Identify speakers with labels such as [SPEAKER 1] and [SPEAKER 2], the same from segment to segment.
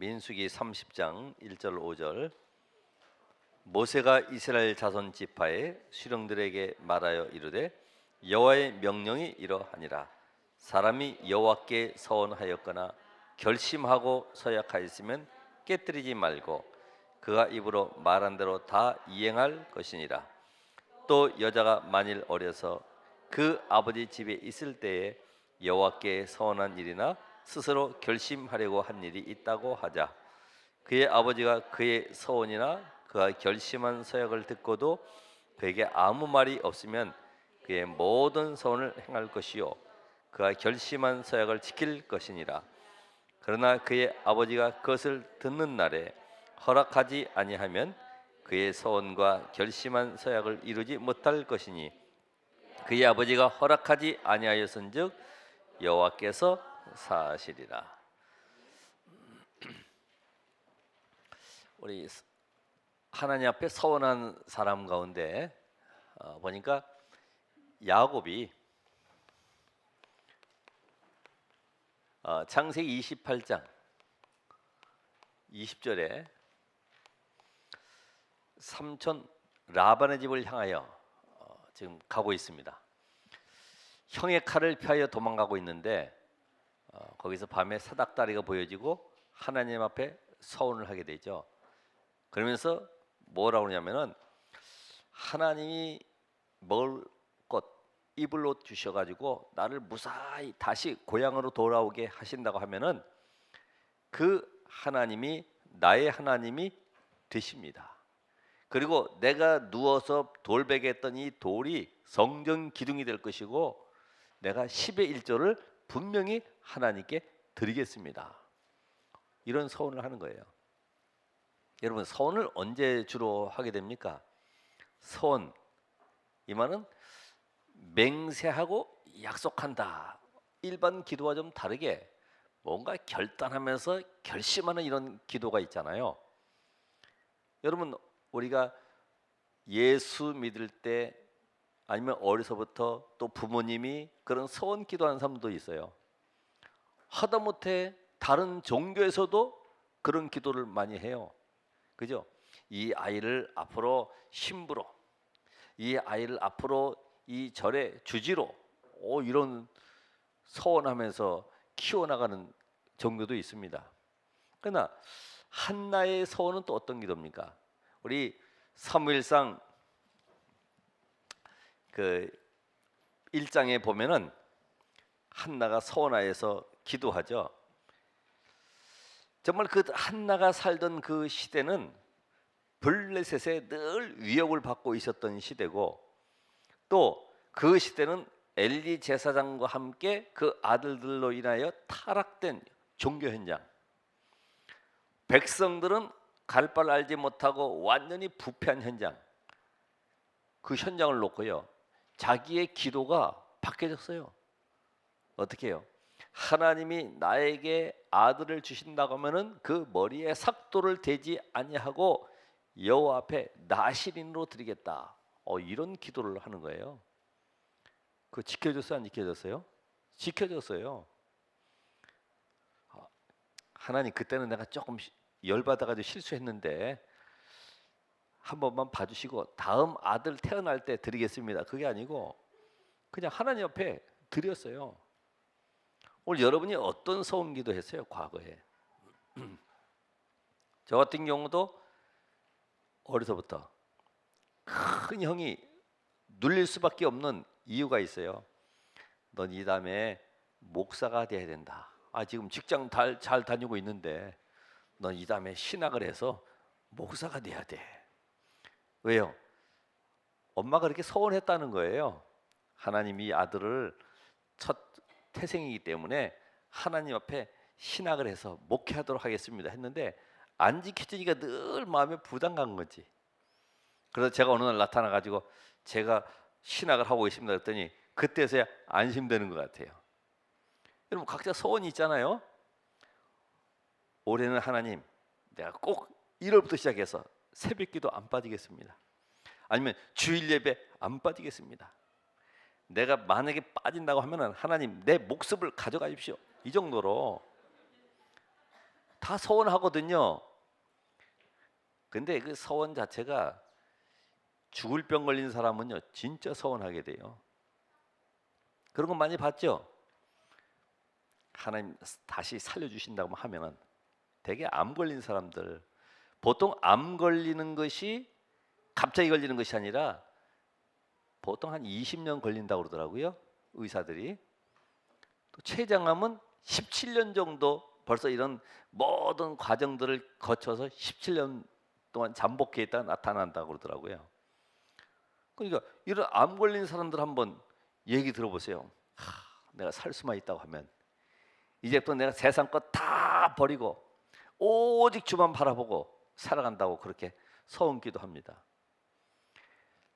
[SPEAKER 1] 민수기 30장 1절 5절. 모세가 이스라엘 자손 지파의 수령들에게 말하여 이르되 여호와의 명령이 이러하니라. 사람이 여호와께 서원하였거나 결심하고 서약하였으면 깨뜨리지 말고 그가 입으로 말한 대로 다 이행할 것이니라. 또 여자가 만일 어려서 그 아버지 집에 있을 때에 여호와께 서원한 일이나 스스로 결심하려고 한 일이 있다고 하자. 그의 아버지가 그의 서원이나 그가 결심한 서약을 듣고도 그에게 아무 말이 없으면 그의 모든 서원을 행할 것이요 그가 결심한 서약을 지킬 것이니라. 그러나 그의 아버지가 그것을 듣는 날에 허락하지 아니하면 그의 서원과 결심한 서약을 이루지 못할 것이니 그의 아버지가 허락하지 아니하였은즉 여호와께서 사하시리라. 우리 하나님 앞에 서원한 사람 가운데 보니까 야곱이 창세기 28장 20절에 삼촌 라반의 집을 향하여 지금 가고 있습니다. 형의 칼을 피하여 도망가고 있는데 거기서 밤에 사닥다리가 보여지고 하나님 앞에 서원을 하게 되죠. 그러면서 뭐라고 그러냐면은 하나님이 먹을 것 입을 옷 주셔가지고 나를 무사히 다시 고향으로 돌아오게 하신다고 하면은 그 하나님이 나의 하나님이 되십니다. 그리고 내가 누워서 돌베개 했던 이 돌이 성전 기둥이 될 것이고 내가 10의 1조를 분명히 하나님께 드리겠습니다. 이런 서원을 하는 거예요. 여러분, 서원을 언제 주로 하게 됩니까? 서원, 이 말은 맹세하고 약속한다. 일반 기도와 좀 다르게 뭔가 결단하면서 결심하는 이런 기도가 있잖아요. 여러분, 우리가 예수 믿을 때 아니면 어려서부터 또 부모님이 그런 서원 기도하는 사람도 있어요. 하다못해 다른 종교에서도 그런 기도를 많이 해요. 그죠? 이 아이를 앞으로 신부로, 이 아이를 앞으로 이 절의 주지로, 이런 서원하면서 키워나가는 종교도 있습니다. 그러나 한나의 서원은 또 어떤 기도입니까? 우리 사무엘상 그 1장에 보면은 한나가 서원하여서 기도하죠. 정말 그 한나가 살던 그 시대는 블레셋에 늘 위협을 받고 있었던 시대고 또 그 시대는 엘리 제사장과 함께 그 아들들로 인하여 타락된 종교 현장, 백성들은 갈 바를 알지 못하고 완전히 부패한 현장, 그 현장을 놓고요 자기의 기도가 바뀌어졌어요. 어떻게 해요? 하나님이 나에게 아들을 주신다고 하면은 그 머리에 삭도를 대지 아니하고 여호와 앞에 나시린으로 드리겠다. 이런 기도를 하는 거예요. 그 지켜졌어요, 안 지켜졌어요? 지켜졌어요. 하나님, 그때는 내가 조금 열받아가지고 실수했는데 한 번만 봐주시고 다음 아들 태어날 때 드리겠습니다. 그게 아니고 그냥 하나님 앞에 드렸어요. 오늘 여러분이 어떤 서원 기도했어요? 과거에 저 같은 경우도 어려서부터 큰 형이 눌릴 수밖에 없는 이유가 있어요. 넌 이 다음에 목사가 돼야 된다. 지금 직장 잘 다니고 있는데 넌 이 다음에 신학을 해서 목사가 돼야 돼. 왜요? 엄마가 그렇게 서원했다는 거예요. 하나님이 아들을 첫 태생이기 때문에 하나님 앞에 신학을 해서 목회하도록 하겠습니다 했는데 안 지켜지니까 늘 마음에 부담간 거지. 그래서 제가 어느 날 나타나가지고 제가 신학을 하고 있습니다 그랬더니 그때서야 안심되는 것 같아요. 여러분, 각자 소원이 있잖아요. 올해는 하나님, 내가 꼭 1월부터 시작해서 새벽기도 안 빠지겠습니다. 아니면 주일 예배 안 빠지겠습니다. 내가 만약에 빠진다고 하면은 하나님 내 목숨을 가져가십시오. 이 정도로 다 다 서원하거든요. 근데 그 서원 자체가 죽을 병 걸린 사람은요 진짜 서원하게 돼요. 그런 거 많이 봤죠? 하나님 다시 살려주신다고 하면은 되게 암 걸린 사람들, 보통 암 걸리는 것이 갑자기 걸리는 것이 아니라 보통 한 20년 걸린다고 그러더라고요, 의사들이. 또 췌장암은 17년 정도 벌써 이런 모든 과정들을 거쳐서 17년 동안 잠복해 있다가 나타난다고 그러더라고요. 그러니까 이런 암 걸린 사람들 한번 얘기 들어보세요. 내가 살 수만 있다고 하면 이제부터 내가 세상 것 다 버리고 오직 주만 바라보고 살아간다고 그렇게 서원기도 합니다.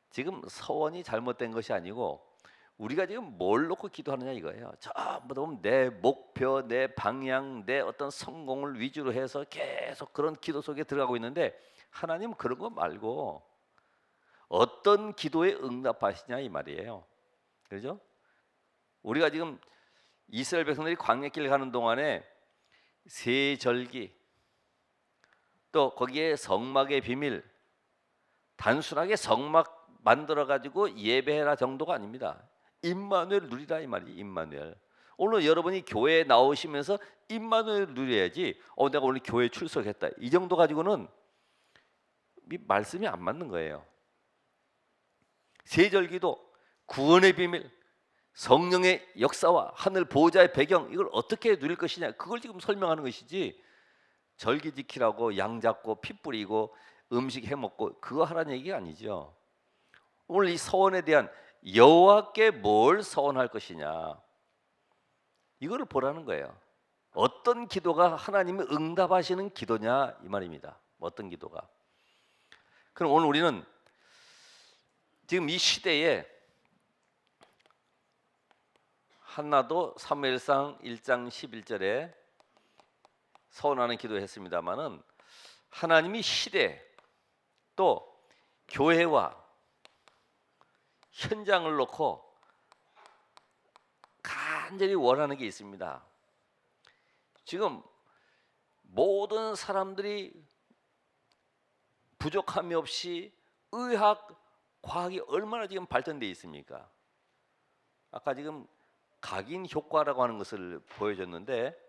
[SPEAKER 1] 지금 서원이 잘못된 것이 아니고 우리가 지금 뭘 놓고 기도하느냐 이거예요. 전부 다 보면 내 목표, 내 방향, 내 어떤 성공을 위주로 해서 계속 그런 기도 속에 들어가고 있는데 하나님은 그런 거 말고 어떤 기도에 응답하시냐 이 말이에요. 그렇죠? 우리가 지금 이스라엘 백성들이 광야길 가는 동안에 세절기, 또 거기에 성막의 비밀, 단순하게 성막 만들어 가지고 예배해라 정도가 아닙니다. 임마누엘 누리라 이 말이. 임마누엘. 오늘 여러분이 교회에 나오시면서 임마누엘 누려야지. 내가 오늘 교회 출석했다 이 정도 가지고는 이 말씀이 안 맞는 거예요. 세절기도 구원의 비밀, 성령의 역사와 하늘 보호자의 배경, 이걸 어떻게 누릴 것이냐, 그걸 지금 설명하는 것이지 절기 지키라고 양 잡고 피 뿌리고 음식 해 먹고 그거 하라는 얘기가 아니죠. 오늘 이 서원에 대한 여호와께 뭘 서원할 것이냐, 이거를 보라는 거예요. 어떤 기도가 하나님이 응답하시는 기도냐 이 말입니다. 어떤 기도가. 그럼 오늘 우리는 지금 이 시대에 한나도 사무엘상 1장 11절에 서원하는 기도했습니다마는 하나님이 시대 또 교회와 현장을 놓고 간절히 원하는 게 있습니다. 지금 모든 사람들이 부족함이 없이 의학, 과학이 얼마나 지금 발전되어 있습니까? 아까 지금 각인 효과라고 하는 것을 보여줬는데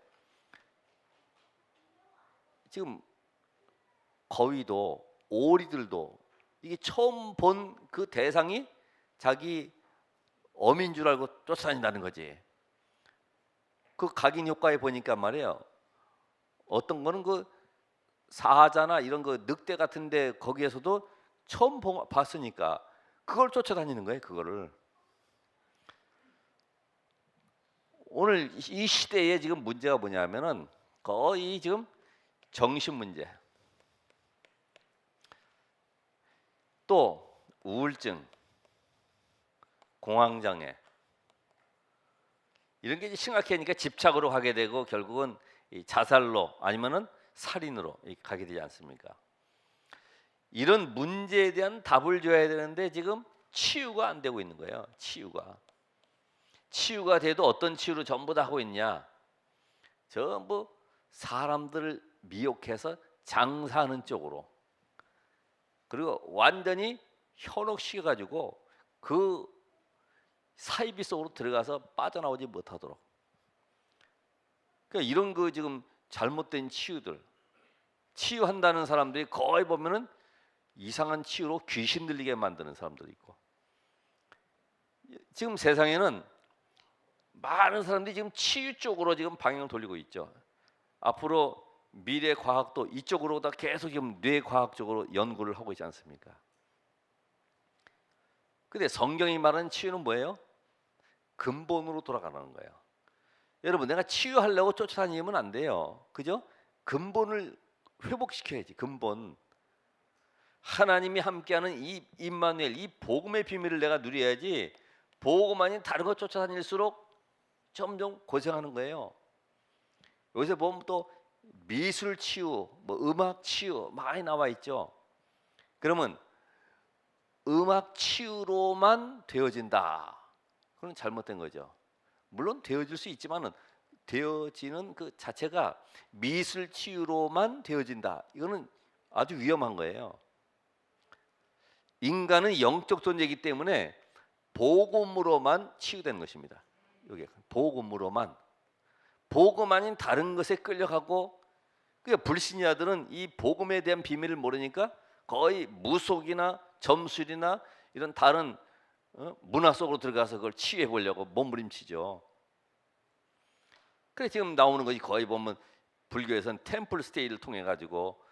[SPEAKER 1] 지금 거위도 오리들도 이게 처음 본 그 대상이 자기 어민 줄 알고 쫓아다닌다는 거지. 그 각인 효과에 보니까 말이에요. 어떤 거는 그 사자나 이런 거 늑대 같은데 거기에서도 처음 봤으니까 그걸 쫓아다니는 거예요. 그거를. 오늘 이 시대에 지금 문제가 뭐냐면은 거의 지금 정신 문제, 또 우울증, 공황장애 이런 게 심각하니까 집착으로 가게 되고 결국은 자살로 아니면은 살인으로 가게 되지 않습니까? 이런 문제에 대한 답을 줘야 되는데 지금 치유가 안 되고 있는 거예요. 치유가 돼도 어떤 치유를 전부 다 하고 있냐? 전부 사람들을 미혹해서 장사하는 쪽으로, 그리고 완전히 현혹시켜 가지고 그 사이비 속으로 들어가서 빠져나오지 못하도록. 그러니까 이런 거 지금 잘못된 치유들, 치유한다는 사람들이 거의 보면은 이상한 치유로 귀신 들리게 만드는 사람들도 있고. 지금 세상에는 많은 사람들이 지금 치유 쪽으로 지금 방향을 돌리고 있죠. 앞으로 미래 과학도 이쪽으로 다 계속 지금 뇌 과학적으로 연구를 하고 있지 않습니까? 근데 성경이 말하는 치유는 뭐예요? 근본으로 돌아가는 거예요. 여러분, 내가 치유하려고 쫓아다니면 안 돼요. 그죠? 근본을 회복시켜야지. 근본. 하나님이 함께하는 이 임마누엘, 이 복음의 비밀을 내가 누려야지. 복음 아닌 다른 거 쫓아다닐수록 점점 고생하는 거예요. 요새 보면 또 미술 치유, 뭐 음악 치유 많이 나와 있죠. 그러면 음악 치유로만 되어진다, 그건 잘못된 거죠. 물론 되어질 수 있지만은 되어지는 그 자체가 미술 치유로만 되어진다. 이거는 아주 위험한 거예요. 인간은 영적 존재이기 때문에 복음으로만 치유되는 것입니다. 여기 복음으로만. 복음 아닌 다른 것에 끌려가고, 그러니까 불신자들은 이 복음에 대한 비밀을 모르니까 거의 무속이나 점술이나 이런 다른 문화 속으로 들어가서 그걸 치유해 보려고 몸부림치죠. 그래 지금 나오는 것이 거의 보면 불교에서는 템플 스테이를 통해 가지고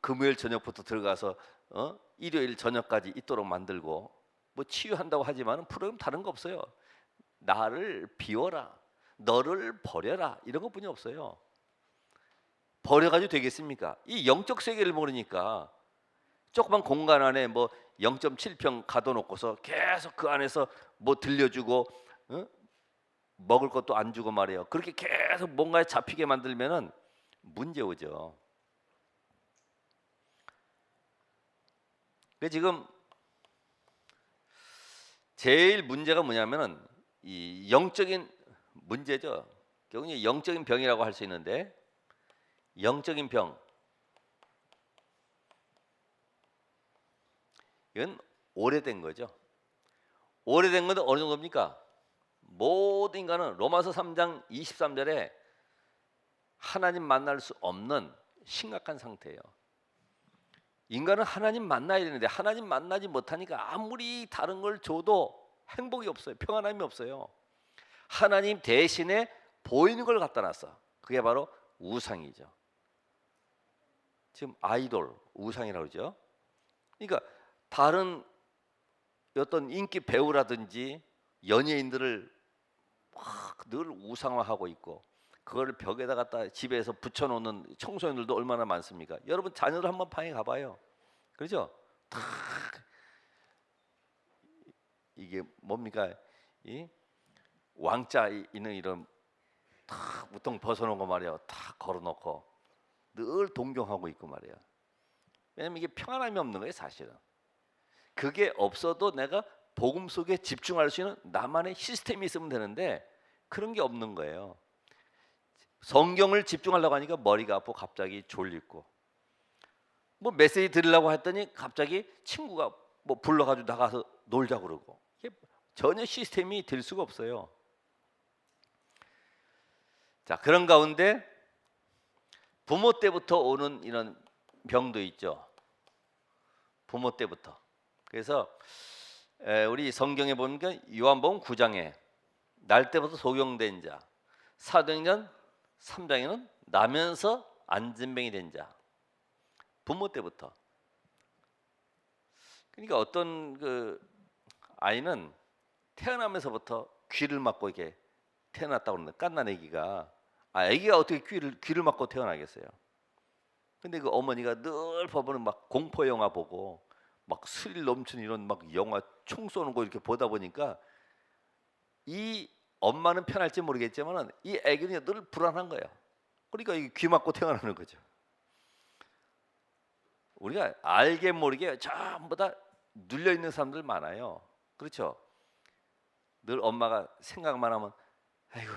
[SPEAKER 1] 금요일 저녁부터 들어가서 일요일 저녁까지 있도록 만들고 뭐 치유한다고 하지만 프로그램 다른 거 없어요. 나를 비워라, 너를 버려라, 이런 것뿐이 없어요. 버려가지고 되겠습니까? 이 영적 세계를 모르니까 조그만 공간 안에 뭐 0.7평 가둬놓고서 계속 그 안에서 뭐 들려주고 먹을 것도 안 주고 말이에요. 그렇게 계속 뭔가에 잡히게 만들면은 문제 오죠. 그 지금 제일 문제가 뭐냐면은 이 영적인 문제죠. 결국 영적인 병이라고 할 수 있는데, 영적인 병, 이건 오래된 거죠. 오래된 건 어느 정도입니까? 모든 인간은 로마서 3장 23절에 하나님 만날 수 없는 심각한 상태예요. 인간은 하나님 만나야 되는데 하나님 만나지 못하니까 아무리 다른 걸 줘도 행복이 없어요. 평안함이 없어요. 하나님 대신에 보이는 걸 갖다 놨어. 그게 바로 우상이죠. 지금 아이돌, 우상이라고 그러죠. 그러니까 다른 어떤 인기 배우라든지 연예인들을 막 늘 우상화하고 있고, 그걸 벽에다 갖다 집에서 붙여놓는 청소년들도 얼마나 많습니까? 여러분 자녀들 한번 방에 가봐요. 그렇죠? 다 이게 뭡니까? 이 왕자 있는 이런 다 우통 벗어놓은 거 말이에요. 다 걸어놓고 늘 동경하고 있고 말이에요. 왜냐면 이게 평안함이 없는 거예요, 사실은. 그게 없어도 내가 복음 속에 집중할 수 있는 나만의 시스템이 있으면 되는데 그런 게 없는 거예요. 성경을 집중하려고 하니까 머리가 아프고 갑자기 졸리고, 뭐 메시지 들으려고 했더니 갑자기 친구가 뭐 불러가지고 나가서 놀자 그러고, 이게 전혀 시스템이 될 수가 없어요. 자, 그런 가운데 부모 때부터 오는 이런 병도 있죠. 부모 때부터. 그래서 우리 성경에 보니까 요한복음 9장에 날 때부터 소경된 자, 사도행전 3장에는 나면서 안진병이 된 자, 부모 때부터. 그러니까 어떤 그 아이는 태어나면서부터 귀를 막고 이렇게 태어났다고 그러는데, 갓난아기가 아기가 어떻게 귀를 막고 태어나겠어요? 근데 그 어머니가 늘 보면 막 공포 영화 보고 막 스릴 넘치는 이런 막 영화 총 쏘는 거 이렇게 보다 보니까 이 엄마는 편할지 모르겠지만 이 아기는 늘 불안한 거예요. 그러니까 귀 막고 태어나는 거죠. 우리가 알게 모르게 전부 다 눌려 있는 사람들 많아요. 그렇죠? 늘 엄마가 생각만 하면 아이고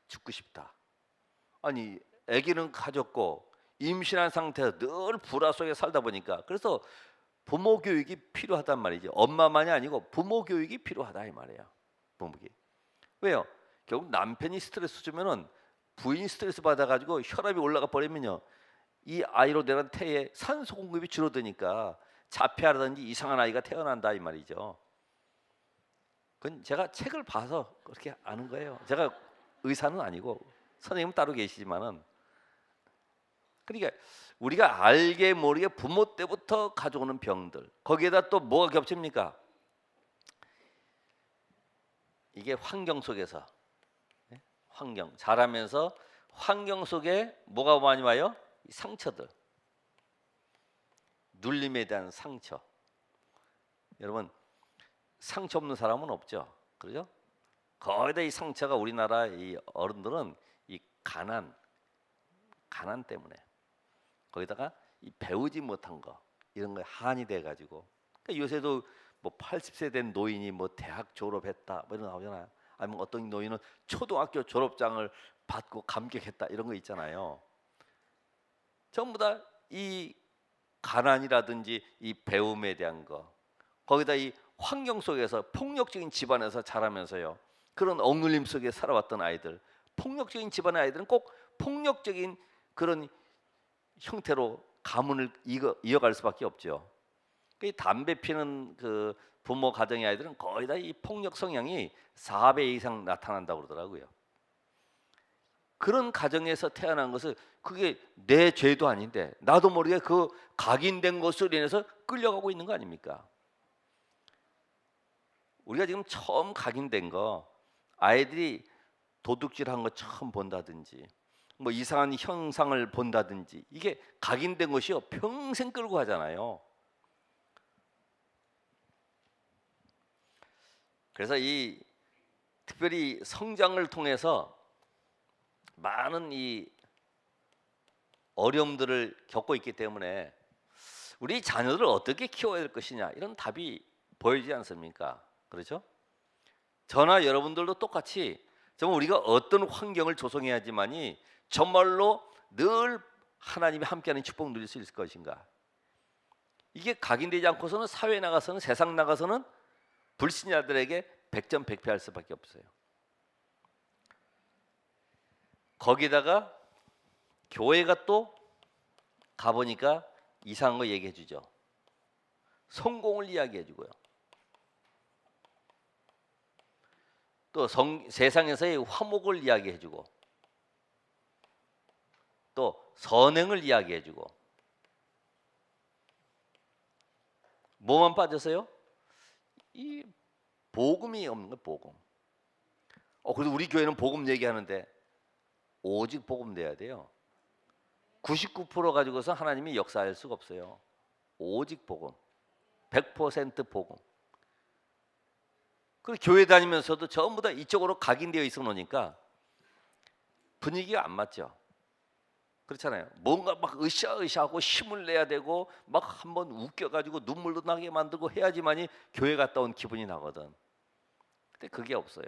[SPEAKER 1] 죽고 싶다. 아니 아기는 가졌고 임신한 상태에서 늘 불화 속에 살다 보니까, 그래서 부모 교육이 필요하단 말이죠. 엄마만이 아니고 부모 교육이 필요하다 이 말이에요. 부모 교육. 왜요? 결국 남편이 스트레스 주면은 부인이 스트레스 받아가지고 혈압이 올라가 버리면요, 이 아이로 내는 태에 산소 공급이 줄어드니까 자폐라든지 이상한 아이가 태어난다 이 말이죠. 그건 제가 책을 봐서 그렇게 아는 거예요. 제가 의사는 아니고 선생님은 따로 계시지만은. 그러니까 우리가 알게 모르게 부모 때부터 가져오는 병들, 거기에다 또 뭐가 겹칩니까? 이게 환경 속에서, 환경 자라면서 환경 속에 뭐가 많이 와요? 상처들, 눌림에 대한 상처. 여러분 상처 없는 사람은 없죠, 그렇죠? 거의 다 이 상처가, 우리나라 이 어른들은 이 가난 때문에, 거기다가 이 배우지 못한 거 이런 거에 한이 돼가지고, 그러니까 요새도 뭐 80세 된 노인이 뭐 대학 졸업했다 뭐 이런 거 나오잖아요. 아니면 어떤 노인은 초등학교 졸업장을 받고 감격했다 이런 거 있잖아요. 전부 다 이 가난이라든지 이 배움에 대한 거, 거기다 이 환경 속에서 폭력적인 집안에서 자라면서요, 그런 억눌림 속에 살아왔던 아이들, 폭력적인 집안의 아이들은 꼭 폭력적인 그런 형태로 가문을 이어갈 수밖에 없죠. 그 담배 피는 그 부모 가정의 아이들은 거의 다 이 폭력 성향이 4배 이상 나타난다고 그러더라고요. 그런 가정에서 태어난 것은 그게 내 죄도 아닌데 나도 모르게 그 각인된 것으로 인해서 끌려가고 있는 거 아닙니까? 우리가 지금 처음 각인된 거, 아이들이 도둑질한 거 처음 본다든지 뭐 이상한 형상을 본다든지, 이게 각인된 것이요 평생 끌고 가잖아요. 그래서 이 특별히 성장을 통해서 많은 이 어려움들을 겪고 있기 때문에 우리 자녀들을 어떻게 키워야 될 것이냐, 이런 답이 보이지 않습니까? 그렇죠? 저나 여러분들도 똑같이 정말 우리가 어떤 환경을 조성해야지만이 정말로 늘 하나님이 함께하는 축복을 누릴 수 있을 것인가. 이게 각인되지 않고서는 사회에 나가서는, 세상 나가서는 불신자들에게 백전백패할 수밖에 없어요. 거기다가 교회가 또 가보니까 이상한 거 얘기해 주죠. 성공을 이야기해 주고요. 또 세상에서의 화목을 이야기해 주고, 또 선행을 이야기해 주고. 뭐만 빠졌어요? 이 복음이 없는 거예요. 복음. 그래도 우리 교회는 복음 얘기하는데 오직 복음 돼야 돼요. 99% 가지고서 하나님이 역사할 수가 없어요. 오직 복음, 100% 복음. 그 교회 다니면서도 전부 다 이쪽으로 각인되어 있어 놓으니까 분위기가 안 맞죠. 그렇잖아요. 뭔가 막 으쌰으쌰하고 힘을 내야 되고 막 한번 웃겨가지고 눈물도 나게 만들고 해야지만이 교회 갔다 온 기분이 나거든. 근데 그게 없어요.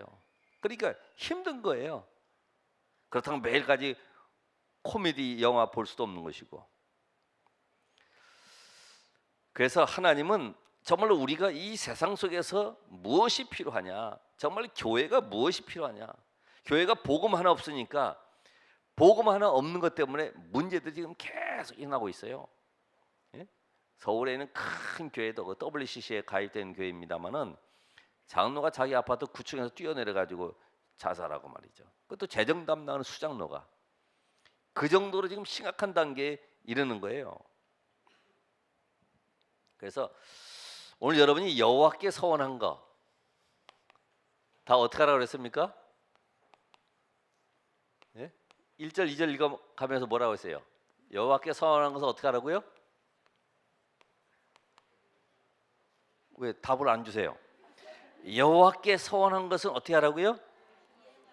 [SPEAKER 1] 그러니까 힘든 거예요. 그렇다고 매일까지 코미디 영화 볼 수도 없는 것이고. 그래서 하나님은 정말로 우리가 이 세상 속에서 무엇이 필요하냐, 정말 교회가 무엇이 필요하냐, 교회가 복음 하나 없으니까, 복음 하나 없는 것 때문에 문제들이 지금 계속 일어나고 있어요. 예? 서울에 있는 큰 교회도 그 WCC에 가입된 교회입니다만은 장로가 자기 아파트 9층에서 뛰어내려 가지고 자살하고 말이죠. 그것도 재정 담당하는 수장로가. 그 정도로 지금 심각한 단계에 이르는 거예요. 그래서 오늘 여러분이 여호와께 서원한 거 다 어떻게 하라고 그랬습니까? 예? 1절 2절 읽어가면서 뭐라고 했어요? 여호와께 서원한 것은 어떻게 하라고요? 왜 답을 안 주세요? 여호와께 서원한 것은 어떻게 하라고요?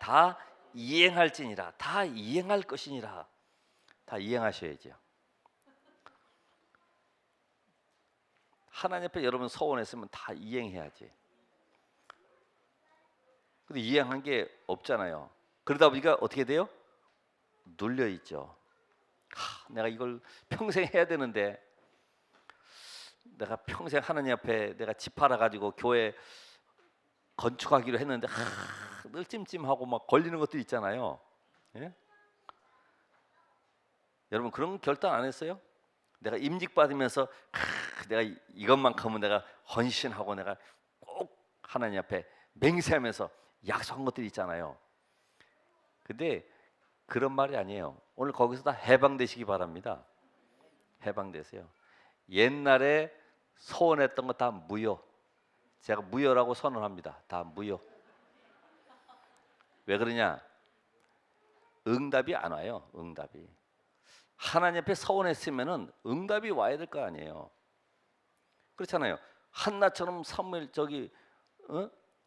[SPEAKER 1] 다 이행할지니라. 다 이행할 것이니라. 다 이행하셔야죠. 하나님 앞에 여러분 서원했으면 다 이행해야지. 근데 이행한 게 없잖아요. 그러다 보니까 어떻게 돼요? 눌려 있죠. 내가 이걸 평생 해야 되는데, 내가 평생 하나님 앞에 내가 집 팔아 가지고 교회 건축하기로 했는데 늘 찜찜하고 막 걸리는 것도 있잖아요. 예? 여러분 그런 결단 안 했어요? 내가 임직 받으면서 내가 이것만큼은 내가 헌신하고 내가 꼭 하나님 앞에 맹세하면서 약속한 것들이 있잖아요. 근데 그런 말이 아니에요. 오늘 거기서 다 해방되시기 바랍니다. 해방되세요. 옛날에 소원했던 거 다 무효. 제가 무효라고 선언합니다. 다 무효. 왜 그러냐? 응답이 안 와요. 응답이. 하나님 앞에 서원했으면은 응답이 와야 될 거 아니에요. 그렇잖아요. 한나처럼 사무엘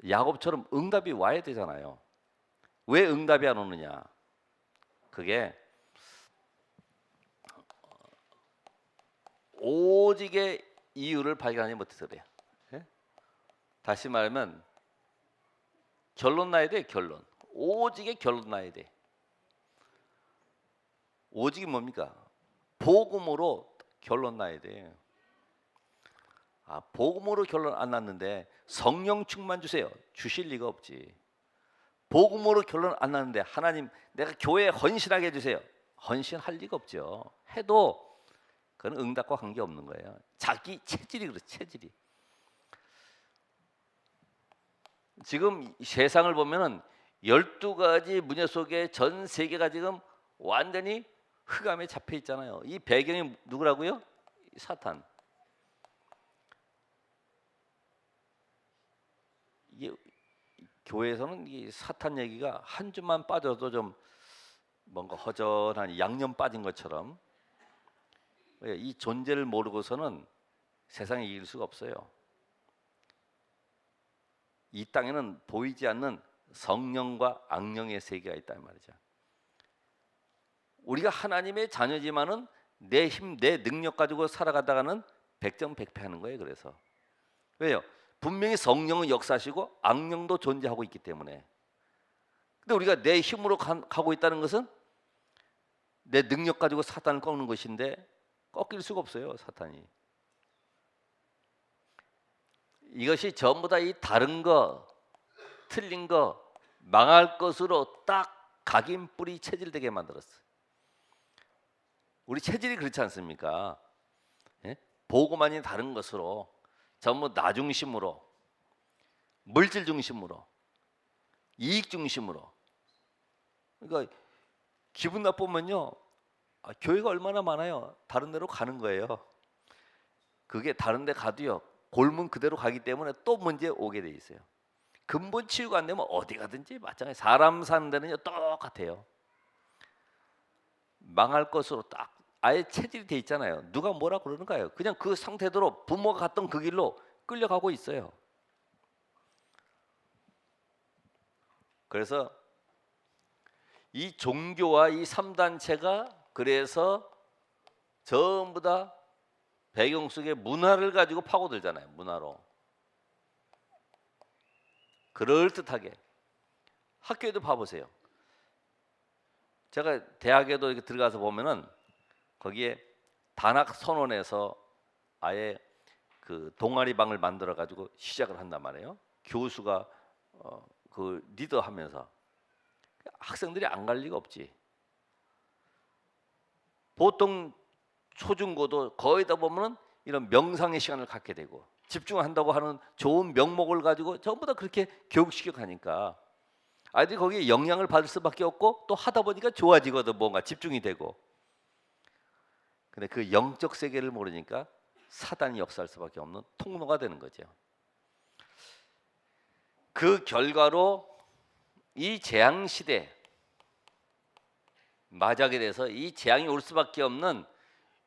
[SPEAKER 1] 야곱처럼 응답이 와야 되잖아요. 왜 응답이 안 오느냐? 그게 오직의 이유를 발견하지 못해서 그래요. 예? 다시 말하면 결론 나야 돼. 결론. 오직의 결론 나야 돼. 오직이 뭡니까? 복음으로 결론 나야 돼. 복음으로 결론 안 났는데 성령 충만 주세요. 주실 리가 없지. 복음으로 결론 안 났는데 하나님 내가 교회에 헌신하게 해주세요. 헌신할 리가 없죠. 해도 그건 응답과 관계없는 거예요. 자기 체질이 그렇지. 체질이. 지금 세상을 보면은 12가지 문제 속에 전 세계가 지금 완전히 흑암에 잡혀 있잖아요. 이 배경이 누구라고요? 사탄. 이게 교회에서는 이 사탄 얘기가 한 주만 빠져도 좀 뭔가 허전한 양념 빠진 것처럼 이 존재를 모르고서는 세상에 이길 수가 없어요. 이 땅에는 보이지 않는 성령과 악령의 세계가 있단 말이죠. 우리가 하나님의 자녀지만은 내 힘, 내 능력 가지고 살아가다가는 백정백패하는 거예요. 그래서 왜요? 분명히 성령은 역사하시고 악령도 존재하고 있기 때문에. 근데 우리가 내 힘으로 가고 있다는 것은 내 능력 가지고 사탄을 꺾는 것인데 꺾일 수가 없어요. 사탄이. 이것이 전부 다 이 다른 거, 틀린 거, 망할 것으로 딱 각인뿌리 체질되게 만들었어요. 우리 체질이 그렇지 않습니까? 예? 보고만이 다른 것으로 전부 나 중심으로, 물질 중심으로, 이익 중심으로. 그러니까 기분 나쁘면요, 교회가 얼마나 많아요. 다른 데로 가는 거예요. 그게 다른 데 가도요, 골문 그대로 가기 때문에 또 문제 오게 돼 있어요. 근본 치유가 안 되면 어디 가든지 마찬가지. 사람 사는 데는요 똑같아요. 망할 것으로 딱 아예 체질이 돼 있잖아요. 누가 뭐라 그러는가요? 그냥 그 상태대로 부모가 갔던 그 길로 끌려가고 있어요. 그래서 이 종교와 이 3단체가 그래서 전부 다 배경 속에 문화를 가지고 파고들잖아요. 문화로. 그럴듯하게. 학교에도 봐보세요. 제가 대학에도 이렇게 들어가서 보면은 거기에 단학 선언에서 아예 그 동아리 방을 만들어 가지고 시작을 한단 말이에요. 교수가 그 리더하면서 학생들이 안 갈 리가 없지. 보통 초중고도 거의 다 보면은 이런 명상의 시간을 갖게 되고 집중한다고 하는 좋은 명목을 가지고 전부 다 그렇게 교육시켜 가니까 아이들이 거기에 영향을 받을 수밖에 없고 또 하다 보니까 좋아지거든. 뭔가 집중이 되고. 근데 그 영적 세계를 모르니까 사단이 역사할 수밖에 없는 통로가 되는 거죠. 그 결과로 이 재앙 시대 맞이하게 돼서 이 재앙이 올 수밖에 없는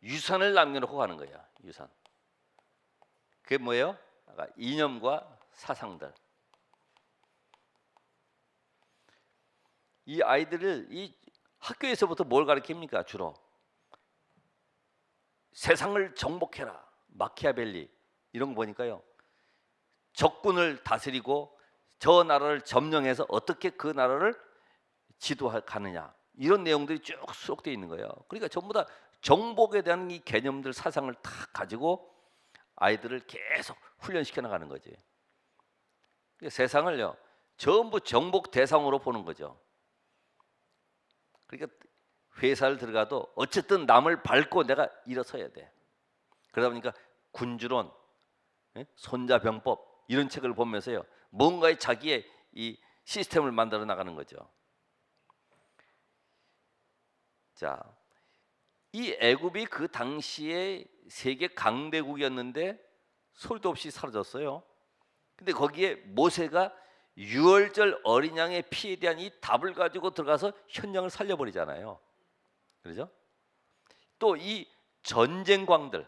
[SPEAKER 1] 유산을 남겨놓고 가는 거예요. 유산. 그게 뭐예요? 아까 이념과 사상들. 이 아이들을 이 학교에서부터 뭘 가르칩니까? 주로 세상을 정복해라. 마키아벨리 이런 거 보니까요. 적군을 다스리고 저 나라를 점령해서 어떻게 그 나라를 지도하느냐 이런 내용들이 쭉 수록되어 있는 거예요. 그러니까 전부 다 정복에 대한 이 개념들 사상을 다 가지고 아이들을 계속 훈련시켜 나가는 거지. 그러니까 세상을요 전부 정복 대상으로 보는 거죠. 그러니까 회사를 들어가도 어쨌든 남을 밟고 내가 일어서야 돼. 그러다 보니까 군주론, 손자병법 이런 책을 보면서요 뭔가의 자기의 이 시스템을 만들어 나가는 거죠. 자, 이 애굽이 그 당시에 세계 강대국이었는데 소리도 없이 사라졌어요. 근데 거기에 모세가 유월절 어린 양의 피에 대한 이 답을 가지고 들어가서 현장을 살려버리잖아요. 그렇죠? 또 이 전쟁광들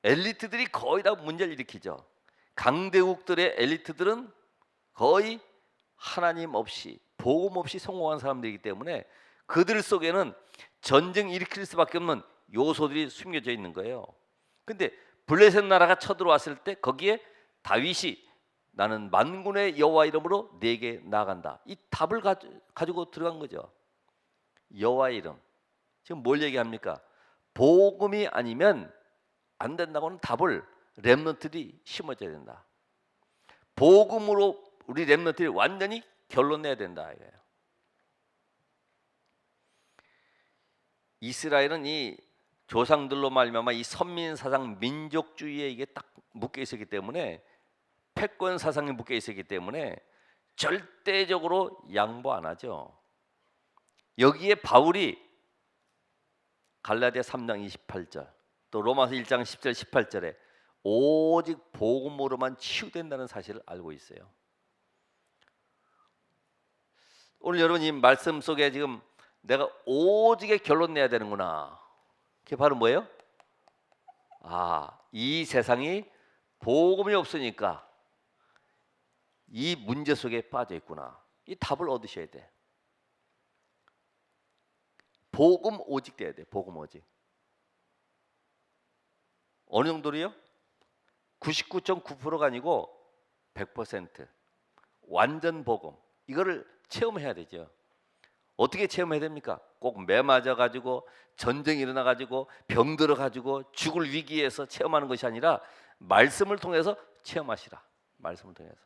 [SPEAKER 1] 엘리트들이 거의 다 문제를 일으키죠. 강대국들의 엘리트들은 거의 하나님 없이 복음 없이 성공한 사람들이기 때문에 그들 속에는 전쟁 일으킬 수밖에 없는 요소들이 숨겨져 있는 거예요. 근데 블레셋 나라가 쳐들어왔을 때 거기에 다윗이 나는 만군의 여호와 이름으로 네게 나아간다. 이 답을 가지고 들어간 거죠. 여호와 이름. 지금 뭘 얘기합니까? 복음이 아니면 안 된다고는 답을 렘넌트들이 심어줘야 된다. 복음으로 우리 렘넌트들이 완전히 결론 내야 된다 이거예요. 이스라엘은 이 조상들로 말미암아 이 선민 사상 민족주의에 이게 딱 묶여 있었기 때문에, 패권 사상에 묶여 있었기 때문에 절대적으로 양보 안 하죠. 여기에 바울이 갈라디아 3장 28절 또 로마서 1장 10절 18절에 오직 복음으로만 치유된다는 사실을 알고 있어요. 오늘 여러분 이 말씀 속에 지금 내가 오직의 결론 내야 되는구나. 그게 바로 뭐예요? 이 세상이 복음이 없으니까 이 문제 속에 빠져 있구나. 이 답을 얻으셔야 돼. 복음 오직 돼야 돼. 복음 오직. 어느 정도로요? 99.9%가 아니고 100% 완전 복음. 이거를 체험해야 되죠. 어떻게 체험해야 됩니까? 꼭 매 맞아가지고 전쟁이 일어나가지고 병 들어가지고 죽을 위기에서 체험하는 것이 아니라 말씀을 통해서 체험하시라. 말씀을 통해서.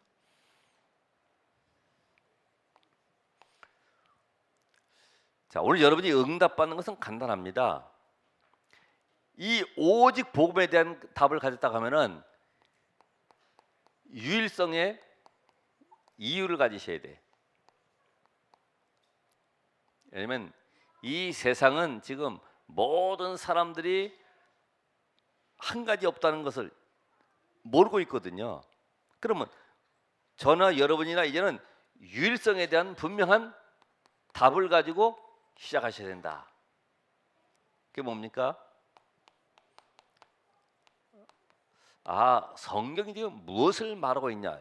[SPEAKER 1] 자, 오늘 여러분이 응답받는 것은 간단합니다. 이 오직 복음에 대한 답을 가졌다 하면은 유일성의 이유를 가지셔야 돼. 왜냐면 이 세상은 지금 모든 사람들이 한 가지 없다는 것을 모르고 있거든요. 그러면 저나 여러분이나 이제는 유일성에 대한 분명한 답을 가지고 시작하셔야 된다. 그게 뭡니까? 성경이 지금 무엇을 말하고 있냐?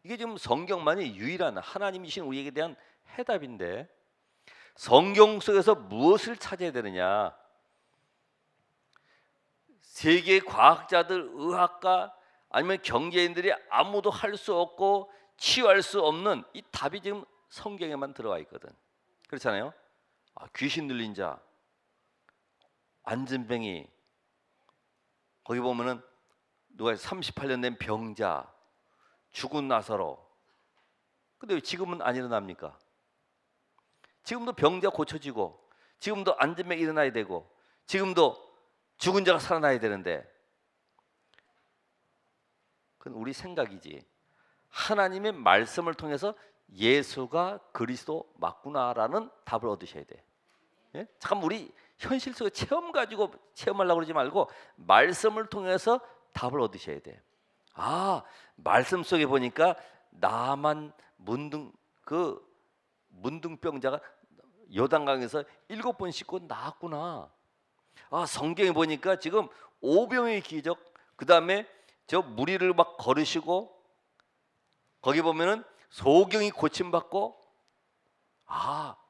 [SPEAKER 1] 이게 지금 성경만이 유일한 하나님이신 우리에게 대한 해답인데, 성경 속에서 무엇을 찾아야 되느냐? 세계 과학자들, 의학가 아니면 경제인들이 아무도 할 수 없고 치유할 수 없는 이 답이 지금 성경에만 들어와 있거든. 그렇잖아요? 귀신 들린 자, 안진뱅이, 거기 보면은 누가 38년 된 병자, 죽은 나사로. 근데 왜 지금은 안 일어납니까? 지금도 병자 고쳐지고, 지금도 안진뱅이 일어나야 되고, 지금도 죽은 자가 살아나야 되는데, 그건 우리 생각이지. 하나님의 말씀을 통해서 예수가 그리스도 맞구나라는 답을 얻으셔야 돼. 예? 잠깐 우리 현실 속에 체험 가지고 체험하려고 그러지 말고 말씀을 통해서 답을 얻으셔야 돼. 말씀 속에 보니까 나만 문둥병자가 요단강에서 7번 씻고 나았구나. 성경에 보니까 지금 오병의 기적, 그 다음에 저 무리를 막 걸으시고, 거기 보면은 소경이 고침받고,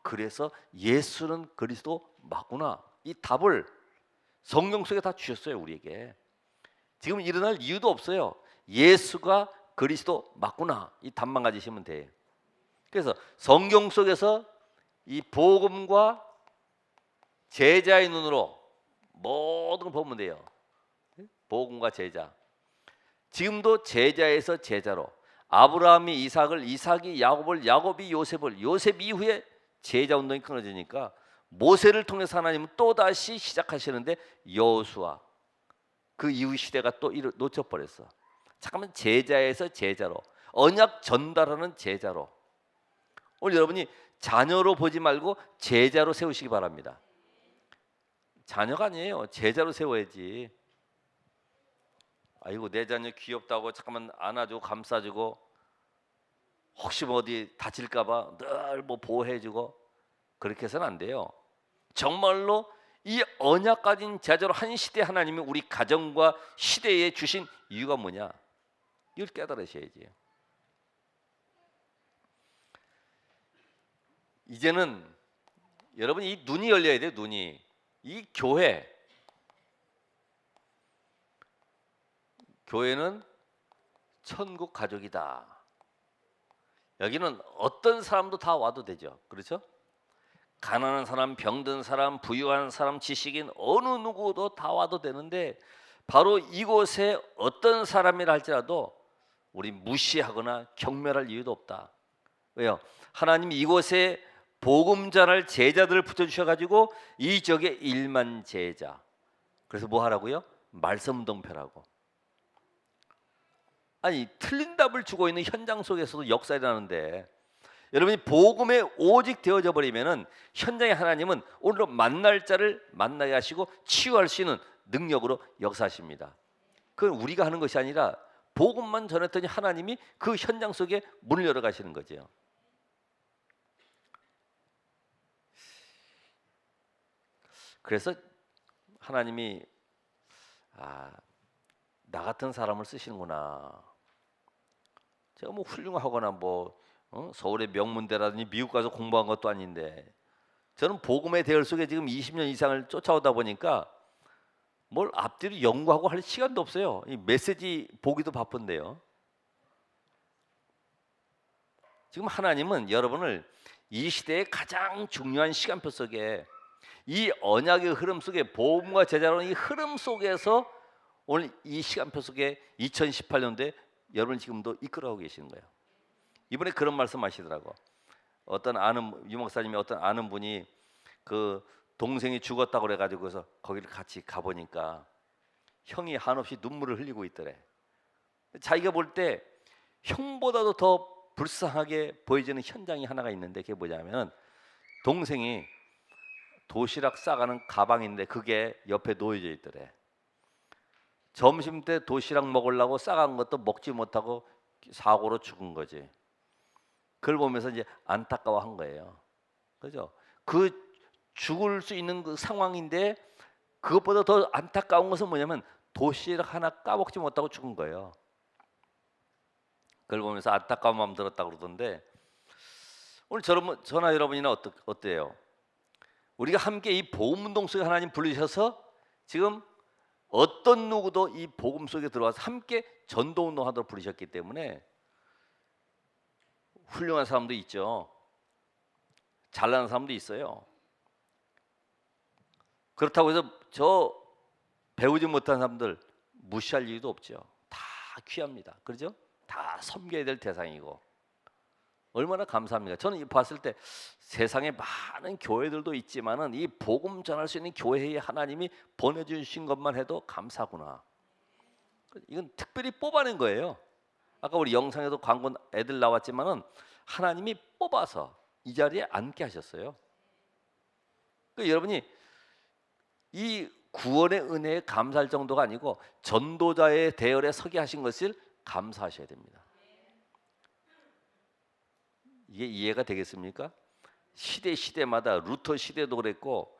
[SPEAKER 1] 그래서 예수는 그리스도 맞구나. 이 답을 성경 속에 다 주셨어요, 우리에게. 지금 일어날 이유도 없어요. 예수가 그리스도 맞구나. 이 답만 가지시면 돼요. 그래서 성경 속에서 이 복음과 제자의 눈으로 모든 걸 보면 돼요. 복음과 제자. 지금도 제자에서 제자로, 아브라함이 이삭을, 이삭이 야곱을, 야곱이 요셉을, 요셉 이후에 제자 운동이 끊어지니까 모세를 통해서 하나님은 또다시 시작하시는데, 여호수아, 그 이후 시대가 또 놓쳐버렸어. 잠깐만, 제자에서 제자로, 언약 전달하는 제자로. 오늘 여러분이 자녀로 보지 말고 제자로 세우시기 바랍니다. 자녀가 아니에요. 제자로 세워야지. 아이고, 내 자녀 귀엽다고 잠깐만 안아주고 감싸주고, 혹시 뭐 어디 다칠까봐 늘 뭐 보호해주고, 그렇게 해서는 안 돼요. 정말로 이 언약 가진 제자로 한 시대 하나님이 우리 가정과 시대에 주신 이유가 뭐냐? 이걸 깨달으셔야지. 이제는 여러분이 이 눈이 열려야 돼요. 눈이. 이 교회는 천국 가족이다. 여기는 어떤 사람도 다 와도 되죠. 그렇죠? 가난한 사람, 병든 사람, 부유한 사람, 지식인 어느 누구도 다 와도 되는데 바로 이곳에 어떤 사람이라 할지라도 우리 무시하거나 경멸할 이유도 없다. 왜요? 하나님이 이곳에 복음 전할 제자들을 붙여주셔가지고 이 지역에 1만 제자. 그래서 뭐 하라고요? 말씀 동편하고. 아니 틀린 답을 주고 있는 현장 속에서도 역사 일어나는데 여러분이 복음에 오직 되어져 버리면은 현장의 하나님은 오늘 만날 자를 만나게 하시고 치유할 수 있는 능력으로 역사하십니다. 그건 우리가 하는 것이 아니라 복음만 전했더니 하나님이 그 현장 속에 문을 열어 가시는 거죠. 그래서 하나님이 나 같은 사람을 쓰시는구나. 제가 뭐 훌륭하거나 서울의 명문대라든지 미국 가서 공부한 것도 아닌데 저는 복음의 대열 속에 지금 20년 이상을 쫓아오다 보니까 뭘 앞뒤로 연구하고 할 시간도 없어요. 이 메시지 보기도 바쁜데요. 지금 하나님은 여러분을 이 시대의 가장 중요한 시간표 속에 이 언약의 흐름 속에 복음과 제자로는 이 흐름 속에서 오늘 이 시간표 속에 2018년도에 여러분 지금도 이끌어가고 계시는 거예요. 이번에 그런 말씀하시더라고. 어떤 아는 유목사님이 어떤 아는 분이 그 동생이 죽었다고 그래가지고 그래서 거기를 같이 가보니까 형이 한없이 눈물을 흘리고 있더래. 자기가 볼 때 형보다도 더 불쌍하게 보여지는 현장이 하나가 있는데 그게 뭐냐면 동생이 도시락 싸가는 가방인데 그게 옆에 놓여져 있더래. 점심 때 도시락 먹으려고 싸간 것도 먹지 못하고 사고로 죽은 거지. 그걸 보면서 이제 안타까워한 거예요. 그죠? 그 죽을 수 있는 그 상황인데 그것보다 더 안타까운 것은 뭐냐면 도시락 하나 까먹지 못하고 죽은 거예요. 그걸 보면서 안타까운 마음 들었다고 그러던데 오늘 저나 여러분이나 어때요? 우리가 함께 이 복음 운동 속에 하나님 부르셔서 지금 어떤 누구도 이 복음 속에 들어와서 함께 전도 운동하도록 부르셨기 때문에 훌륭한 사람도 있죠. 잘나는 사람도 있어요. 그렇다고 해서 저 배우지 못한 사람들 무시할 이유도 없죠. 다 귀합니다. 그렇죠? 다 섬겨야 될 대상이고 얼마나 감사합니까? 저는 봤을 때 세상에 많은 교회들도 있지만은 이 복음 전할 수 있는 교회에 하나님이 보내주신 것만 해도 감사구나. 이건 특별히 뽑아낸 거예요. 아까 우리 영상에도 광고 애들 나왔지만은 하나님이 뽑아서 이 자리에 앉게 하셨어요. 그러니까 여러분이 이 구원의 은혜에 감사할 정도가 아니고 전도자의 대열에 서게 하신 것을 감사하셔야 됩니다. 이게 이해가 되겠습니까? 시대마다 루터 시대도 그랬고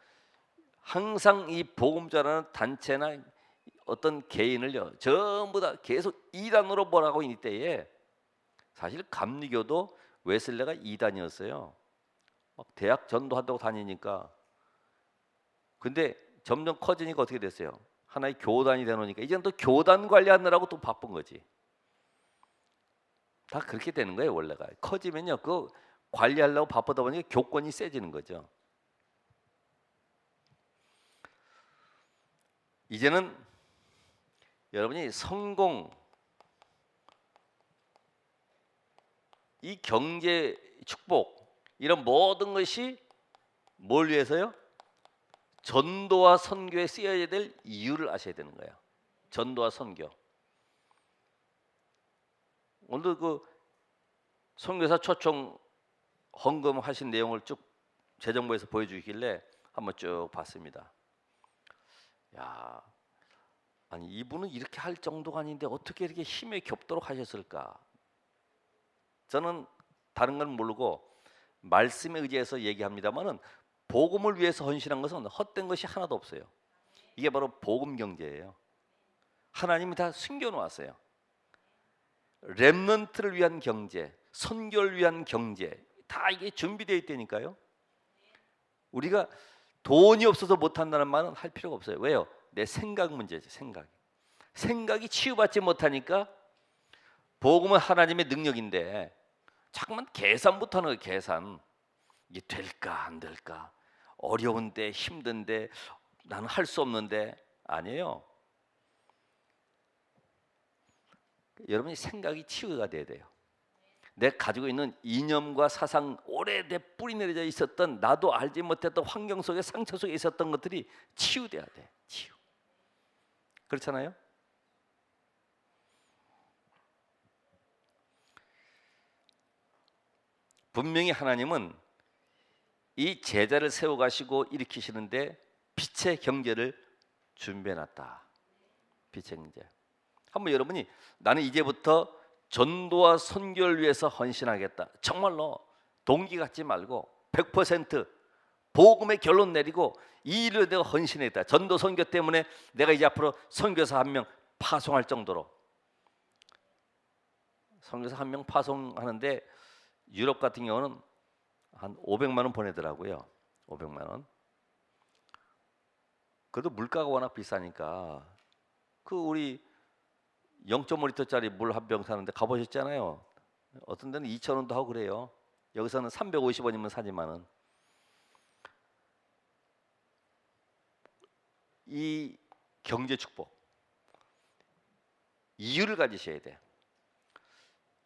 [SPEAKER 1] 항상 이 복음 전하는 단체나 어떤 개인을요 전부 다 계속 이단으로 몰아가고 있는 때에 사실 감리교도 웨슬레가 이단이었어요. 막 대학 전도한다고 다니니까 근데 점점 커지니까 어떻게 됐어요? 하나의 교단이 되놓으니까 이제는 또 교단 관리하느라고 또 바쁜 거지. 다 그렇게 되는 거예요. 원래가 커지면요 그 관리하려고 바쁘다 보니까 교권이 세지는 거죠. 이제는 여러분이 성공, 이 경제 축복 이런 모든 것이 뭘 위해서요? 전도와 선교에 쓰여야 될 이유를 아셔야 되는 거예요. 전도와 선교. 오늘 그 선교사 초청 헌금하신 내용을 쭉 재정부에서 보여주길래 한번 쭉 봤습니다. 야, 아니 이분은 이렇게 할 정도가 아닌데 어떻게 이렇게 힘에 겹도록 하셨을까? 저는 다른 건 모르고 말씀에 의지해서 얘기합니다만은 복음을 위해서 헌신한 것은 헛된 것이 하나도 없어요. 이게 바로 복음 경제예요. 하나님이 다 숨겨놓았어요. 렘넌트를 위한 경제, 선교를 위한 경제 다 이게 준비되어 있다니까요. 우리가 돈이 없어서 못한다는 말은 할 필요가 없어요. 왜요? 내 생각 문제죠. 생각이 치유받지 못하니까 복음은 하나님의 능력인데 자꾸만 계산부터 하는 거예요. 계산. 이게 될까 안 될까? 어려운데 힘든데 나는 할 수 없는데. 아니에요. 여러분이 생각이 치유가 돼야 돼요. 내가 가지고 있는 이념과 사상, 오래돼 뿌리 내려져 있었던 나도 알지 못했던 환경 속에 상처 속에 있었던 것들이 치유돼야 돼. 치유. 그렇잖아요? 분명히 하나님은 이 제자를 세워가시고 일으키시는데 빛의 경제를 준비해놨다. 빛의 경제. 한번 여러분이 나는 이제부터 전도와 선교를 위해서 헌신하겠다. 정말로 동기 갖지 말고 100% 복음의 결론 내리고 이 일을 내가 헌신했다. 전도 선교 때문에 내가 이제 앞으로 선교사 한 명 파송할 정도로. 선교사 한 명 파송하는데 유럽 같은 경우는 한 500만 원 보내더라고요. 500만 원. 그래도 물가가 워낙 비싸니까 그 우리 0.5리터짜리 물 한 병 사는데 가보셨잖아요. 어떤 데는 2,000원도 하고 그래요. 여기서는 350원이면 사지만은. 이 경제 축복 이유를 가지셔야 돼.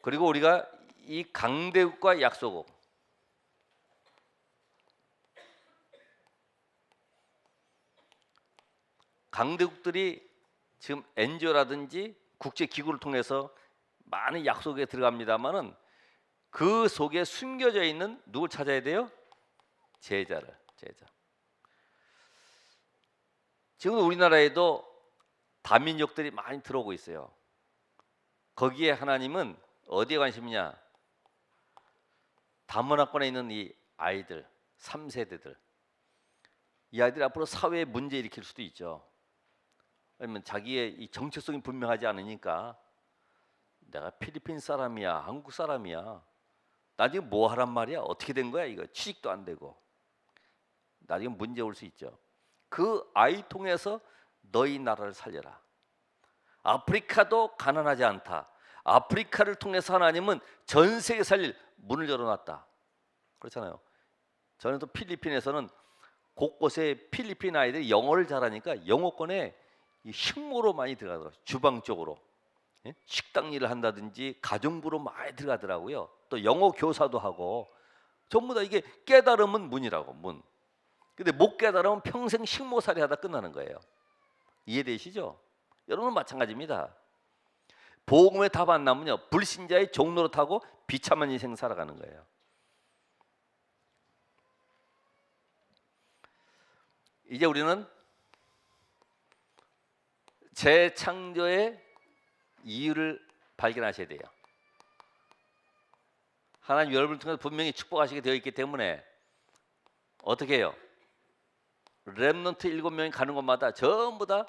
[SPEAKER 1] 그리고 우리가 이 강대국과 약소국, 강대국들이 지금 NGO라든지 국제기구를 통해서 많은 약속에 들어갑니다만은 그 속에 숨겨져 있는 누굴 찾아야 돼요? 제자를. 제자. 지금 우리나라에도 다민족들이 많이 들어오고 있어요. 거기에 하나님은 어디에 관심이냐? 다문화권에 있는 이 아이들, 3세대들. 이 아이들이 앞으로 사회에 문제 일으킬 수도 있죠. 아니면 자기의 이 정체성이 분명하지 않으니까 내가 필리핀 사람이야, 한국 사람이야. 나중에 뭐 하란 말이야? 어떻게 된 거야? 이거 취직도 안 되고. 나중에 문제 올 수 있죠. 그 아이 통해서 너희 나라를 살려라. 아프리카도 가난하지 않다. 아프리카를 통해서 하나님은 전 세계 살릴 문을 열어놨다. 그렇잖아요. 저는 또 필리핀에서는 곳곳에 필리핀 아이들이 영어를 잘하니까 영어권에 이 식모로 많이 들어가더라고요. 주방 쪽으로. 예? 식당 일을 한다든지 가정부로 많이 들어가더라고요. 또 영어 교사도 하고 전부 다 이게 깨달으면 문이라고 문. 근데 못 깨달으면 평생 식모살이 하다 끝나는 거예요. 이해되시죠? 여러분은 마찬가지입니다. 복음의 답 안 나면요 불신자의 종로로 타고 비참한 인생 살아가는 거예요. 이제 우리는 재창조의 이유를 발견하셔야 돼요. 하나님 여러분을 통해서 분명히 축복하시게 되어 있기 때문에 어떻게 해요? 렘넌트 7명이 가는 곳마다 전부 다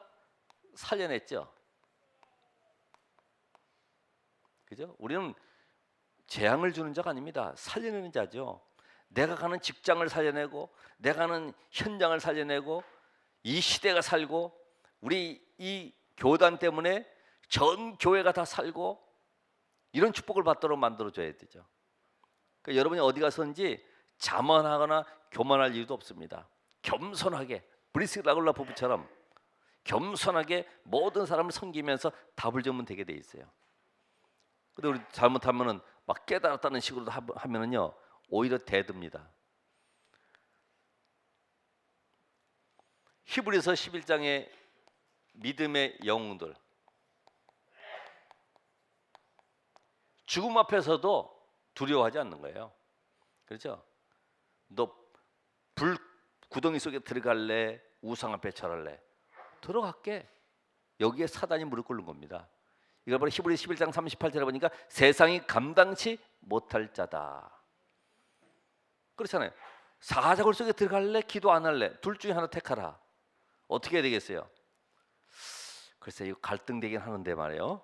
[SPEAKER 1] 살려냈죠. 그죠? 우리는 재앙을 주는 자가 아닙니다. 살려내는 자죠. 내가 가는 직장을 살려내고 내가 가는 현장을 살려내고 이 시대가 살고 우리 이 교단 때문에 전 교회가 다 살고 이런 축복을 받도록 만들어줘야 되죠. 그러니까 여러분이 어디 가서든지 자만하거나 교만할 이유도 없습니다. 겸손하게 브리스 라굴라 부부처럼 겸손하게 모든 사람을 섬기면서 답을 주면 되게 돼 있어요. 근데 우리 잘못하면은 막 깨달았다는 식으로 하면은요 오히려 대듭니다. 히브리서 11장의 믿음의 영웅들 죽음 앞에서도 두려워하지 않는 거예요. 그렇죠? 너 불 구덩이 속에 들어갈래? 우상 앞에 절할래? 들어갈게. 여기에 사단이 무릎 꿇는 겁니다. 이걸 바로 히브리 11장 38절에 보니까 세상이 감당치 못할 자다. 그렇잖아요. 사자굴 속에 들어갈래? 기도 안 할래? 둘 중에 하나 택하라. 어떻게 해야 되겠어요? 글쎄 이거 갈등되긴 하는데 말이에요.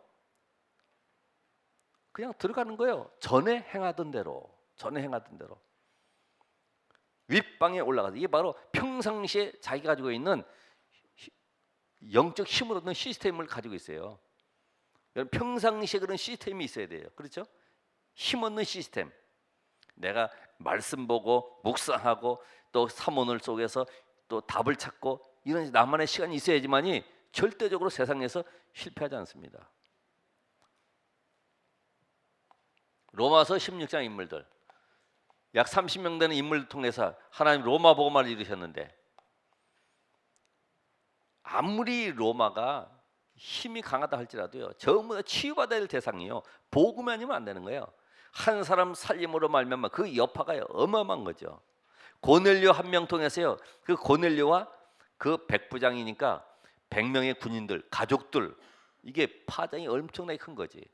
[SPEAKER 1] 그냥 들어가는 거예요. 전에 행하던 대로. 전에 행하던 대로. 윗방에 올라가서 이게 바로 평상시에 자기가 가지고 있는 영적 힘을 얻는 시스템을 가지고 있어요. 여러분 평상시에 그런 시스템이 있어야 돼요. 그렇죠? 힘없는 시스템. 내가 말씀 보고 묵상하고 또 사모늘 속에서 또 답을 찾고 이런 나만의 시간이 있어야지만이 절대적으로 세상에서 실패하지 않습니다. 로마서 16장 인물들, 약 30명 되는 인물을 통해서 하나님 로마 복음화를 이루셨는데, 아무리 로마가 힘이 강하다 할지라도요, 전부 다 치유받아야 될 대상이요, 복음이 아니면 안 되는 거예요. 한 사람 살림으로 말미암아 그 여파가 어마어마한 거죠. 고넬료 한 명 통해서요, 그 고넬료와 그 백부장이니까 100명의 군인들, 가족들, 이게 파장이 엄청나게 큰 거지.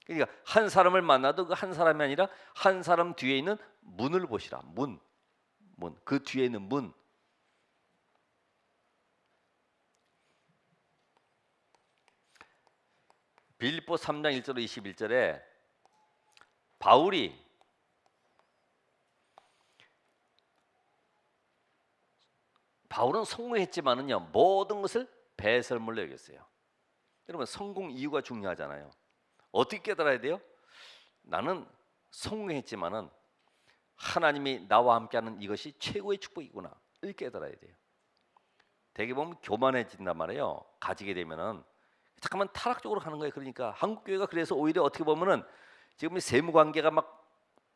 [SPEAKER 1] 그러니까 한 사람을 만나도 그 한 사람이 아니라 한 사람 뒤에 있는 문을 보시라. 문. 그 뒤에 있는 문. 빌립보 3장 1절 21절에 바울은 성공했지만은요, 모든 것을 배설물로 여겼어요. 여러분, 성공 이유가 중요하잖아요. 어떻게 깨달아야 돼요? 나는 성공했지만은 하나님이 나와 함께하는 이것이 최고의 축복이구나, 이렇게 깨달아야 돼요. 대개 보면 교만해진단 말이에요. 가지게 되면은 잠깐만 타락적으로 가는 거예요. 그러니까 한국 교회가 그래서 오히려 어떻게 보면은 지금 세무 관계가 막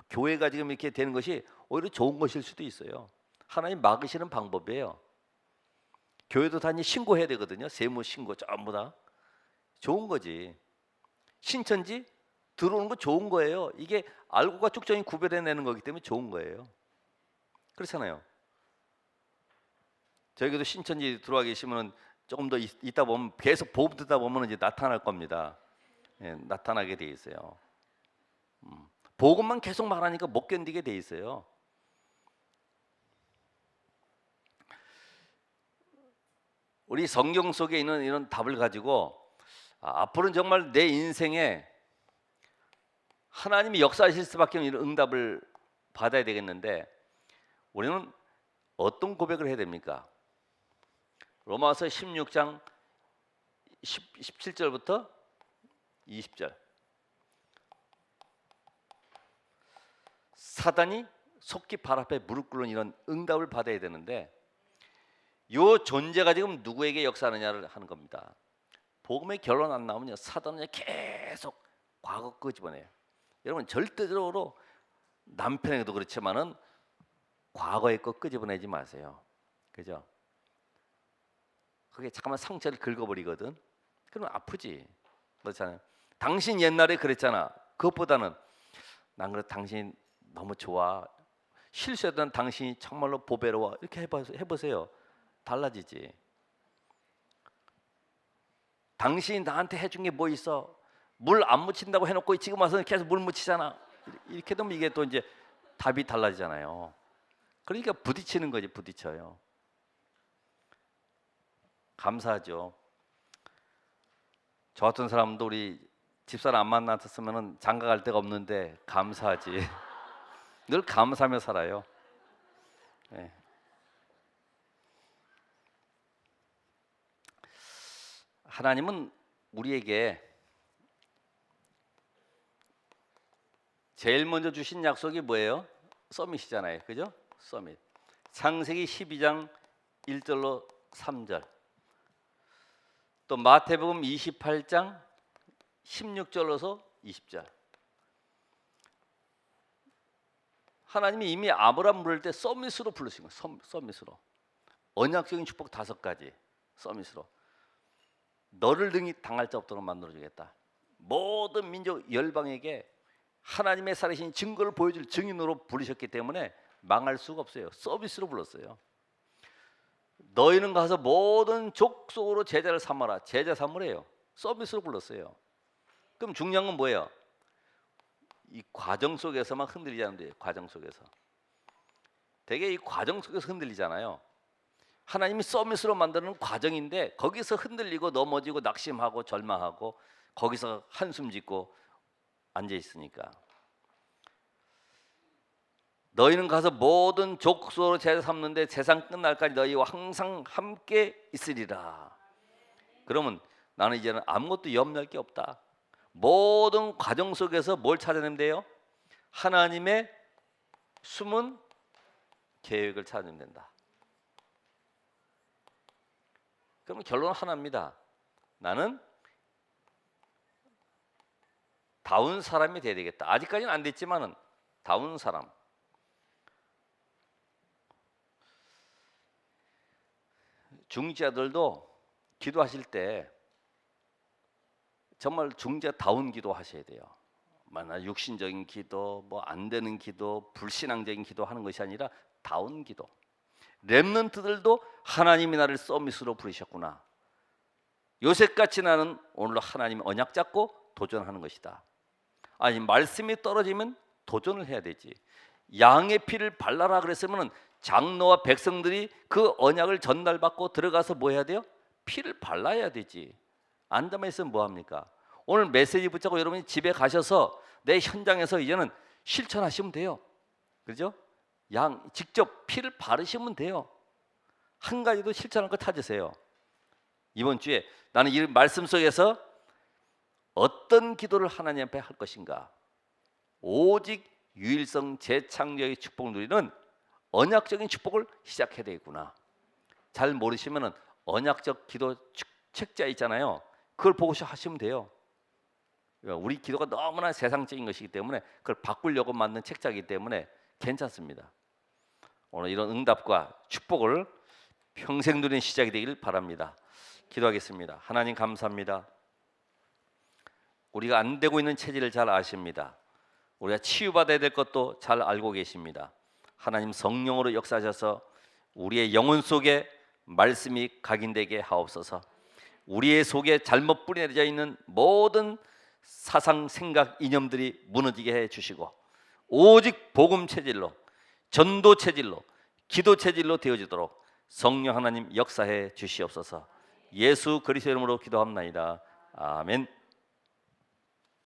[SPEAKER 1] 교회가 지금 이렇게 되는 것이 오히려 좋은 것일 수도 있어요. 하나님 막으시는 방법이에요. 교회도 단위 신고해야 되거든요. 세무 신고 전부 다 좋은 거지. 신천지 들어오는 거 좋은 거예요. 이게 알고가 쭉정이 구별해내는 거기 때문에 좋은 거예요. 그렇잖아요. 저희도 신천지 들어와 계시면 조금 더 있다 보면 계속 보험 듣다 보면 이제 나타날 겁니다. 예, 나타나게 돼 있어요. 복음만 계속 말하니까 못 견디게 돼 있어요. 우리 성경 속에 있는 이런 답을 가지고 앞으로는 정말 내 인생에 하나님이 역사하실 수밖에 없는 이런 응답을 받아야 되겠는데, 우리는 어떤 고백을 해야 됩니까? 로마서 16장 17절부터 20절. 사단이 속기 발 앞에 무릎 꿇는 이런 응답을 받아야 되는데, 이 존재가 지금 누구에게 역사하느냐를 하는 겁니다. 복음의 결론 안 나오면요, 사단은 계속 과거 끄집어내요. 여러분, 절대적으로 남편에게도 그렇지만은 과거의 거 끄집어내지 마세요. 그죠? 그게 잠깐만 상처를 긁어버리거든. 그러면 아프지. 그렇잖아요. 당신 옛날에 그랬잖아. 그것보다는 난 그래, 당신 너무 좋아. 실수했던 당신이 정말로 보배로워. 이렇게 해보세요. 달라지지. 당신이 나한테 해준 게 뭐 있어? 물 안 묻힌다고 해놓고 지금 와서 계속 물 묻히잖아. 이렇게 되면 이게 또 이제 답이 달라지잖아요. 그러니까 부딪히는 거지, 부딪혀요. 감사하죠. 저 같은 사람도 우리 집사람 안 만났으면 장가 갈 데가 없는데 감사하지. 늘 감사하며 살아요. 네. 하나님은 우리에게 제일 먼저 주신 약속이 뭐예요? 서밋이잖아요. 그죠? 서밋. 창세기 12장 1절로 3절. 또 마태복음 28장 16절로서 20절. 하나님이 이미 아브라함 부를 때 서밋으로 부르신 거예요. 서밋으로. 언약적인 축복 5가지. 서밋으로. 너를 등이 당할 자 없도록 만들어주겠다. 모든 민족 열방에게 하나님의 살아계신 증거를 보여줄 증인으로 부르셨기 때문에 망할 수가 없어요. 서비스로 불렀어요. 너희는 가서 모든 족속으로 제자를 삼아라. 제자 삼으래요. 서비스로 불렀어요. 그럼 중요한 건 뭐예요? 이 과정 속에서만 흔들리지 않으면 돼요. 과정 속에서. 되게 이 과정 속에서 흔들리잖아요. 하나님이 서밋으로 만드는 과정인데 거기서 흔들리고 넘어지고 낙심하고 절망하고 거기서 한숨 짓고 앉아 있으니까. 너희는 가서 모든 족속으로 제자 삼는데 세상 끝날까지 너희와 항상 함께 있으리라. 그러면 나는 이제는 아무것도 염려할 게 없다. 모든 과정 속에서 뭘 찾아내면 돼요? 하나님의 숨은 계획을 찾으면 된다. 그러면 결론은 하나입니다. 나는 다운 사람이 돼야 되겠다. 아직까지는 안 됐지만은 다운 사람. 중직자들도 기도하실 때 정말 중직자다운 기도하셔야 돼요. 만약 육신적인 기도, 뭐 안 되는 기도, 불신앙적인 기도하는 것이 아니라 다운 기도. 렘넌트들도 하나님이 나를 서밋으로 부르셨구나. 요셉같이 나는 오늘로 하나님 언약 잡고 도전하는 것이다. 아니 말씀이 떨어지면 도전을 해야 되지. 양의 피를 발라라 그랬으면 장로와 백성들이 그 언약을 전달받고 들어가서 뭐 해야 돼요? 피를 발라야 되지. 앉아만 있으면 뭐합니까? 오늘 메시지 붙잡고 여러분이 집에 가셔서 내 현장에서 이제는 실천하시면 돼요. 그죠? 양 직접 피를 바르시면 돼요. 한 가지도 실천할 거 찾으세요. 이번 주에 나는 이 말씀 속에서 어떤 기도를 하나님 앞에 할 것인가? 오직 유일성 재창조의 축복을 누리는 언약적인 축복을 시작해야 되겠구나. 잘 모르시면은 언약적 기도 책자 있잖아요. 그걸 보고 하시면 돼요. 우리 기도가 너무나 세상적인 것이기 때문에 그걸 바꾸려고 만든 책자이기 때문에 괜찮습니다. 오늘 이런 응답과 축복을 평생 누리는 시작이 되길 바랍니다. 기도하겠습니다. 하나님 감사합니다. 우리가 안 되고 있는 체질을 잘 아십니다. 우리가 치유받아야 될 것도 잘 알고 계십니다. 하나님 성령으로 역사하셔서 우리의 영혼 속에 말씀이 각인되게 하옵소서. 우리의 속에 잘못 뿌려져 있는 모든 사상, 생각, 이념들이 무너지게 해 주시고 오직 복음 체질로, 전도 체질로, 기도 체질로 되어지도록 성령 하나님 역사해 주시옵소서. 예수 그리스도의 이름으로 기도합나이다. 아멘.